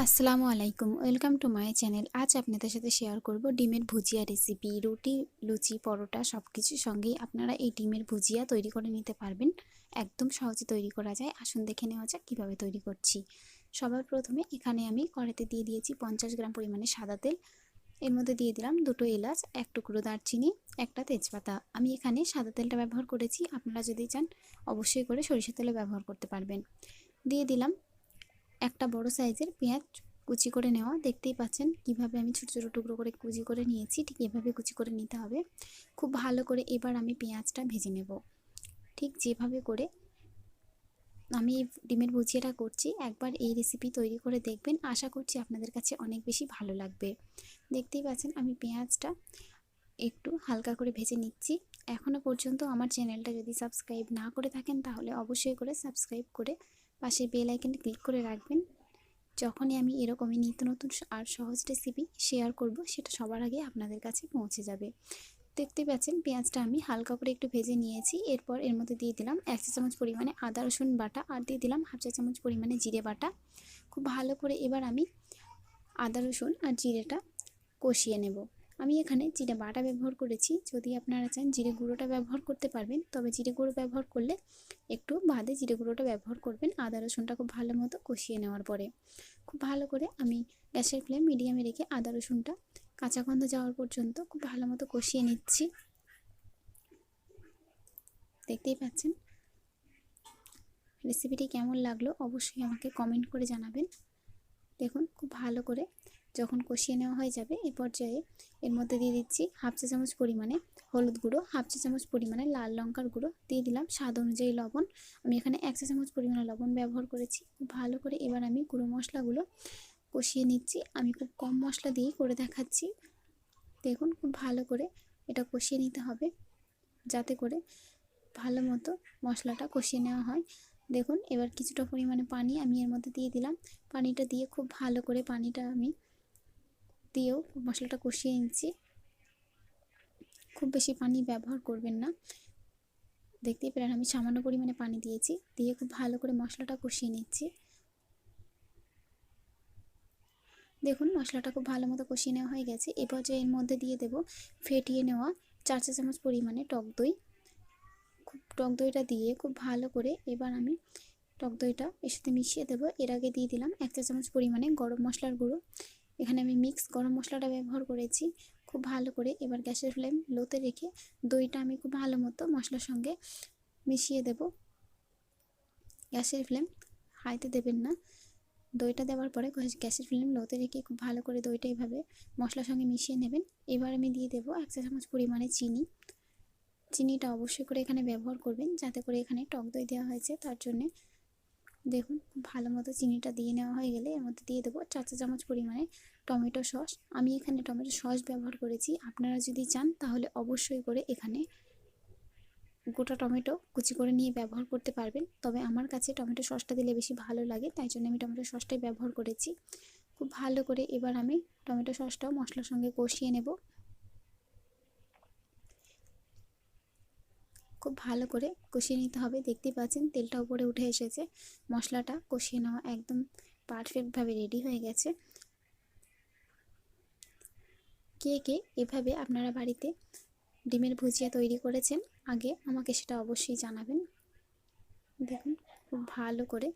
আসসালামু আলাইকুম, welcome to my channel. আজ আপনাদের সাথে শেয়ার করব ডিমের ভুজিয়া রেসিপি। রুটি, লুচি, পরোটা সব কিছুর সঙ্গেই আপনারা এই ডিমের ভুজিয়া তৈরি করে নিতে পারবেন। একদম সহজে তৈরি করা যায়। আসুন দেখে নেওয়া যাক কীভাবে তৈরি করছি। সবার প্রথমে এখানে আমি কড়াইতে দিয়ে দিয়েছি 50 গ্রাম পরিমাণে সাদা তেল। এর মধ্যে দিয়ে দিলাম 2টো এলাচ, 1 টুকরো দারচিনি, একটা তেজপাতা। আমি এখানে সাদা তেলটা ব্যবহার করেছি, আপনারা যদি চান অবশ্যই করে সরিষার তেলও ব্যবহার করতে পারবেন। দিয়ে দিলাম একটা বড় সাইজের পেঁয়াজ কুচি করে নেওয়া। দেখতেই পাচ্ছেন কিভাবে আমি ছোট ছোট টুকরো করে কুচি করে নিয়েছি, ঠিক এভাবে কুচি করে নিতে হবে। খুব ভালো করে এবার আমি পেঁয়াজটা ভেজে নেব, ঠিক যেভাবে করে আমি ডিমের ভুজিয়াটা করছি। একবার এই রেসিপি তৈরি করে দেখবেন, আশা করছি আপনাদের কাছে অনেক বেশি ভালো লাগবে। দেখতেই পাচ্ছেন আমি পেঁয়াজটা একটু হালকা করে ভেজে নিচ্ছি। এখনও পর্যন্ত আমার চ্যানেলটা যদি সাবস্ক্রাইব না করে থাকেন তাহলে অবশ্যই করে সাবস্ক্রাইব করে পাশে বেল আইকনে ক্লিক করে রাখবেন। যখনই আমি এরকমই নিত্য নতুন আর সহজ রেসিপি শেয়ার করব, সেটা সবার আগে আপনাদের কাছে পৌঁছে যাবে। দেখতে পাচ্ছেন পেঁয়াজটা আমি হালকা করে একটু ভেজে নিয়েছি। এরপর এর মধ্যে দিয়ে দিলাম 1 চা চামচ পরিমাণে আদা রসুন বাটা, আর দিয়ে দিলাম 1/2 চা চামচ পরিমাণে জিরে বাটা। খুব ভালো করে এবার আমি আদা রসুন আর জিরেটা কষিয়ে নেব। আমি এখানে জিরে বাটা ব্যবহার করেছি, যদি আপনারা চান জিরে গুঁড়োটা ব্যবহার করতে পারবেন, তবে জিরে গুঁড়ো ব্যবহার করলে একটু বাদে জিরে গুঁড়োটা ব্যবহার করবেন। আদা রসুনটা খুব ভালো মতো কষিয়ে নেওয়ার পরে খুব ভালো করে আমি গ্যাসের ফ্লেম মিডিয়ামে রেখে আদা রসুনটা কাঁচা গন্ধ যাওয়ার পর্যন্ত খুব ভালো মতো কষিয়ে নিচ্ছি। দেখতেই পাচ্ছেন রেসিপিটি কেমন লাগলো অবশ্যই আমাকে কমেন্ট করে জানাবেন। দেখুন খুব ভালো করে যখন কষিয়ে নেওয়া হয়ে যাবে, এ পর্যায়ে এর মধ্যে দিয়ে দিচ্ছি 1/2 চা চামচ পরিমাণে হলুদ গুঁড়ো, 1/2 চা চামচ পরিমাণে লাল লঙ্কার গুঁড়ো, দিয়ে দিলাম স্বাদ অনুযায়ী লবণ। আমি এখানে 1 চা চামচ পরিমাণে লবণ ব্যবহার করেছি। খুব ভালো করে এবার আমি গুঁড়ো মশলাগুলো কষিয়ে নিচ্ছি। আমি খুব কম মশলা দিয়েই করে দেখাচ্ছি। দেখুন খুব ভালো করে এটা কষিয়ে নিতে হবে, যাতে করে ভালো মতো মশলাটা কষিয়ে নেওয়া হয়। দেখুন এবার কিছুটা পরিমাণে পানি আমি এর মধ্যে দিয়ে দিলাম। পানিটা দিয়ে খুব ভালো করে পানিটা আমি দিয়েও মশলাটা কষিয়ে নিচ্ছি। খুব বেশি পানি ব্যবহার করবেন না। দেখতেই পেলেন আমি সামান্য পরিমাণে পানি দিয়েছি, দিয়ে খুব ভালো করে মশলাটা কষিয়ে নিচ্ছি। দেখুন মশলাটা খুব ভালো মতো কষিয়ে নেওয়া হয়ে গেছে। এ পর্যায়ে এর মধ্যে দিয়ে দেব ফেটিয়ে নেওয়া 4 চা চামচ পরিমাণে টক দই। টক দইটা দিয়ে খুব ভালো করে এবার আমি টক দইটা এর সাথে মিশিয়ে দেবো। এর আগে দিয়ে দিলাম 1 চা চামচ পরিমাণে গরম মশলার গুঁড়ো। এখানে আমি মিক্স গরম মশলাটা ব্যবহার করেছি। খুব ভালো করে এবার গ্যাসের ফ্লেম লোতে রেখে দইটা আমি খুব ভালো মতো মশলার সঙ্গে মিশিয়ে দেব। গ্যাসের ফ্লেম হাইতে দেবেন না। দইটা দেওয়ার পরে গ্যাসের ফ্লেম লোতে রেখে খুব ভালো করে দইটা এইভাবে মশলার সঙ্গে মিশিয়ে নেবেন। এবার আমি দিয়ে দেবো 1 চা চামচ পরিমাণে চিনি। চিনিটা অবশ্যই করে এখানে ব্যবহার করবেন, যাতে করে এখানে টক দই দেওয়া হয়েছে তার জন্যে। দেখুন ভালো মতো চিনিটা দিয়ে নেওয়া হয়ে গেলে এর মধ্যে দিয়ে দেবো 4 চা চামচ পরিমাণে টমেটো সস। আমি এখানে টমেটো সস ব্যবহার করেছি, আপনারা যদি চান তাহলে অবশ্যই করে এখানে গোটা টমেটো কুচি করে নিয়ে ব্যবহার করতে পারবেন, তবে আমার কাছে টমেটো সসটা দিলে বেশি ভালো লাগে, তাই জন্য আমি টমেটো সসটাই ব্যবহার করেছি। খুব ভালো করে এবার আমি টমেটো সসটাও মশলার সঙ্গে কষিয়ে নেব। খুব ভালো করে কষিয়ে নিতে হবে। দেখতেই পাচ্ছেন তেলটা উপরে উঠে এসেছে, মশলাটা কষিয়ে নেওয়া একদম পারফেক্টভাবে রেডি হয়ে গেছে। কে কে এভাবে আপনারা বাড়িতে ডিমের ভুজিয়া তৈরি করেছেন আগে আমাকে সেটা অবশ্যই জানাবেন। দেখুন খুব ভালো করে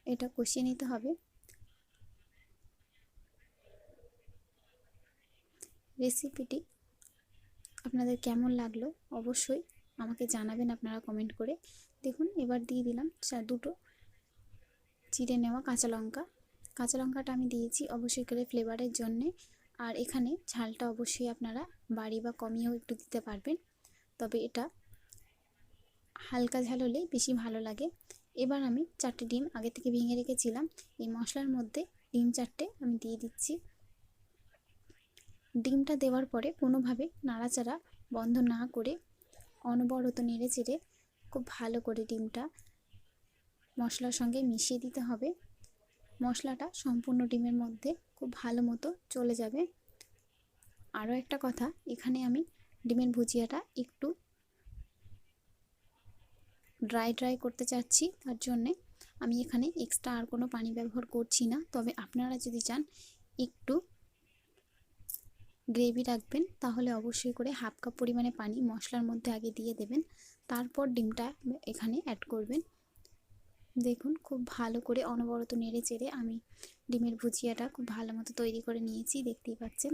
এটা কষিয়ে নিতে হবে। রেসিপিটি আপনাদের কেমন লাগলো অবশ্যই আমাকে জানাবেন আপনারা কমেন্ট করে। দেখুন এবার দিয়ে দিলাম 2টো চিড়ে নেওয়া কাঁচা লঙ্কা। কাঁচা লঙ্কাটা আমি দিয়েছি অবশ্যই করে ফ্লেভারের জন্যে, আর এখানে ঝালটা অবশ্যই আপনারা বাড়ি বা কমিয়েও একটু দিতে পারবেন, তবে এটা হালকা ঝাল হলে বেশি ভালো লাগে। এবার আমি 4টে ডিম আগে থেকে ভেঙে রেখেছিলাম, এই মশলার মধ্যে ডিম 4টে আমি দিয়ে দিচ্ছি। ডিমটা দেওয়ার পরে কোনোভাবে নাড়াচাড়া বন্ধ না করে অনবরত নেড়ে চেড়ে খুব ভালো করে ডিমটা মশলার সঙ্গে মিশিয়ে দিতে হবে। মশলাটা সম্পূর্ণ ডিমের মধ্যে খুব ভালো মতো চলে যাবে। আরও একটা কথা, এখানে আমি ডিমের ভুজিয়াটা একটু ড্রাই করতে চাচ্ছি, তার জন্যে আমি এখানে এক্সট্রা আর কোনো পানি ব্যবহার করছি না। তবে আপনারা যদি চান একটু গ্রেভি রাখবেন তাহলে অবশ্যই করে হাফ কাপ পরিমাণে পানি মশলার মধ্যে আগে দিয়ে দেবেন, তারপর ডিমটা এখানে অ্যাড করবেন। দেখুন খুব ভালো করে অনবরত নেড়ে চেড়ে আমি ডিমের ভুজিয়াটা খুব ভালো মতো তৈরি করে নিয়েছি। দেখতেই পাচ্ছেন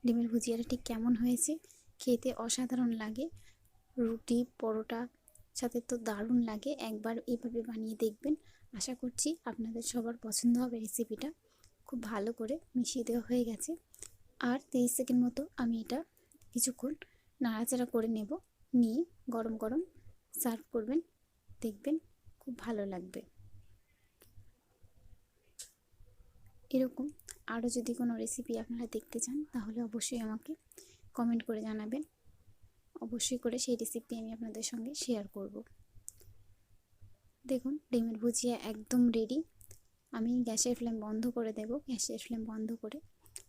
ডিমের ভুজিয়াটা ঠিক কেমন হয়েছে, খেতে অসাধারণ লাগে। রুটি পরোটা সাথে তো দারুণ লাগে। একবার এভাবে বানিয়ে দেখবেন, আশা করছি আপনাদের সবার পছন্দ হবে রেসিপিটা। খুব ভালো করে মিশিয়ে দেওয়া হয়ে গেছে, আর 30 সেকেন্ড মতো আমি এটা কিছুক্ষণ নাড়াচাড়া করে নেব। নিয়ে গরম গরম সার্ভ করবেন, দেখবেন খুব ভালো লাগবে। এরকম আরও যদি কোনো রেসিপি আপনারা দেখতে চান তাহলে অবশ্যই আমাকে কমেন্ট করে জানাবেন, অবশ্যই করে সেই রেসিপি আমি আপনাদের সঙ্গে শেয়ার করব। দেখুন ডিমের ভুজিয়া একদম রেডি। আমি গ্যাসের ফ্লেম বন্ধ করে দেব। গ্যাসের ফ্লেম বন্ধ করে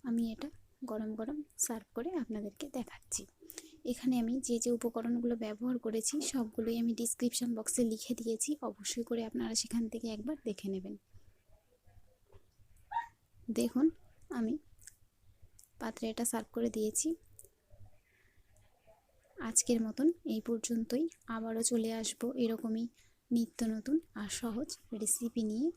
আমি এটা গরম গরম সার্ভ করে আপনাদেরকে দেখাচ্ছি। এখানে আমি যে যে উপকরণগুলো ব্যবহার করেছি সবগুলোই আমি ডিসক্রিপশন বক্সে লিখে দিয়েছি, অবশ্যই করে আপনারা সেখান থেকে একবার দেখে নেবেন। দেখুন আমি পাত্রে এটা সার্ভ করে দিয়েছি। আজকের মতন এই পর্যন্তই। আবারও চলে আসবো এরকমই নিত্য নতুন আর সহজ রেসিপি নিয়ে।